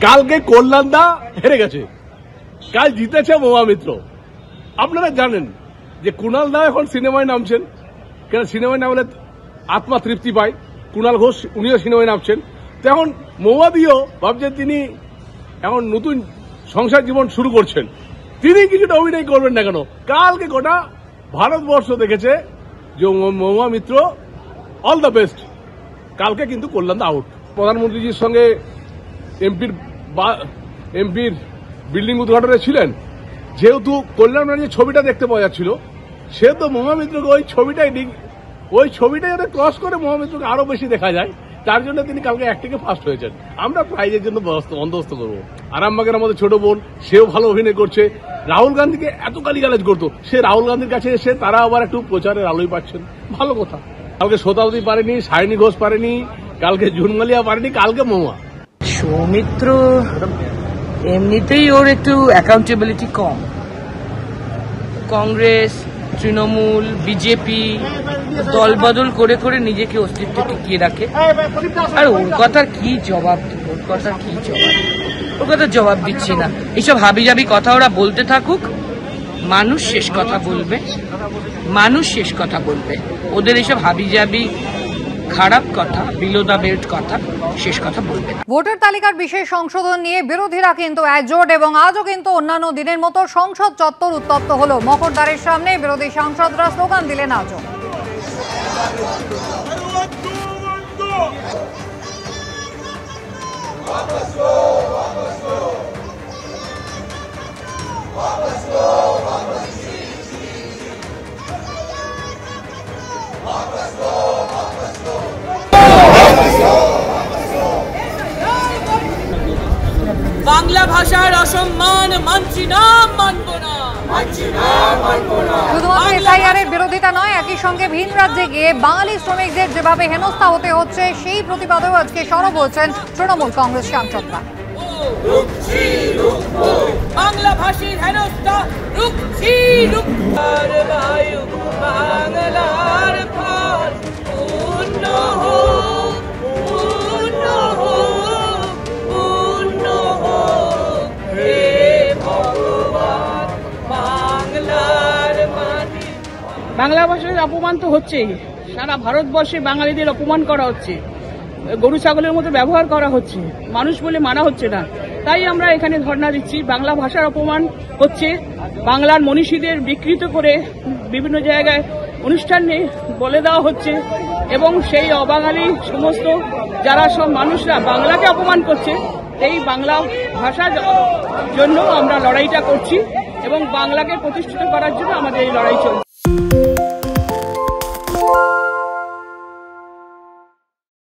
কালকে কল্যাণদা হেরে গেছে, কাল জিতেছে মহুয়া মিত্র। আপনারা জানেন যে কুণাল দা এখন সিনেমায় নামছেন, কেন সিনেমায় নামলে আত্মা তৃপ্তি পায়। কুণাল ঘোষ উনিও সিনেমায় নামছেন, তো এখন মহুয়াদিও ভাবছেন তিনি এখন নতুন সংসার জীবন শুরু করছেন, তিনি কিছুটা অভিনয় করবেন না কেন। কালকে গোটা ভারতবর্ষ দেখেছে যে মহুয়া মিত্র অল দ্য বেস্ট। কালকে কিন্তু কল্যাণদা আউট। প্রধানমন্ত্রীজির সঙ্গে এমপির বিল্ডিং উদ্ঘাটনে ছিলেন, যেহেতু কল্যাণের যে ছবিটা দেখতে পাওয়া যাচ্ছিল, সেহেতু মহুয়া মিত্রকে ওই ছবিটা যাতে ক্রস করে মহুয়া মিত্রকে আরো বেশি দেখা যায়, তার জন্য তিনি কালকে অ্যাক্টিংয়ে ফার্স্ট হয়েছেন। আমরা প্রাইজের জন্য বন্দোবস্ত করবো। আরামবাগের আমাদের ছোট বোন, সেও ভালো অভিনয় করছে। রাহুল গান্ধীকে এত গালিগালাজ করতো, সে রাহুল গান্ধীর কাছে এসে তারা আবার একটু প্রচারের আলোয় পাচ্ছেন, ভালো কথা। কালকে শতাব্দী পারেনি, সায়নী ঘোষ পারেনি, কালকে ঝুনমালিয়া পারেনি, কালকে মহুয়া। সৌমিত্র এমনিতেই ওর একটু অ্যাকাউন্টেবিলিটি কম। কংগ্রেস, তৃণমূল, বিজেপি দল বদল করে করে নিজেকে অস্তিত্ব টিকিয়ে রাখে। আর ওর কথার কি জবাব দেব, ওর কথার জবাব দিচ্ছি না। এইসব হাবিজাবি কথা ওরা বলতে থাকুক, মানুষ শেষ কথা বলবে। ওদের এইসব হাবিজাবি খারাপ কথা, বিলো দ্য বেল্ট কথা, শেষ কথা বলবে না। ভোটার তালিকার বিশেষ সংশোধন নিয়ে বিরোধীরা কিন্তু একজোট, এবং আজও কিন্তু অন্যান্য দিনের মতো সংসদ চত্বর উত্তপ্ত হলো। মকরদ্বারের সামনে বিরোধী সাংসদরা স্লোগান দিলেন আজও। বাংলা ভাষার অসম্মান মানছি না, মানব না। শুধুমাত্র এসআইআর এর বিরোধিতা নয়, একই সঙ্গে ভিন রাজ্যে গিয়ে বাঙালি শ্রমিকদের যেভাবে হেনস্থা হতে হচ্ছে, সেই প্রতিবাদেও আজকে সরব হয়েছেন তৃণমূল কংগ্রেস সাংসদরা। বাংলা ভাষীর হেনস্থা রুখছি, বাংলার ফল পূর্ণ হোক, পূর্ণ হোক, পূর্ণ হোক, হে ভগবান বাংলার মাটি। বাংলা ভাষার অপমান তো হচ্ছেই, সারা ভারতবর্ষে বাঙালিদের অপমান করা হচ্ছে, গরু ছাগলের মতো ব্যবহার করা হচ্ছে, মানুষ বলে মানা হচ্ছে না। তাই আমরা এখানে ধর্ণা দিচ্ছি। বাংলা ভাষার অপমান হচ্ছে, বাংলার মনীষীদের বিকৃত করে বিভিন্ন জায়গায় অনুষ্ঠানে বলে দেওয়া হচ্ছে, এবং সেই অবাঙালি সমস্ত যারা সব মানুষরা বাংলাকে অপমান করছে, এই বাংলা ভাষার জন্য আমরা লড়াইটা করছি, এবং বাংলাকে প্রতিষ্ঠিত করার জন্য আমাদের এই লড়াই চলছে।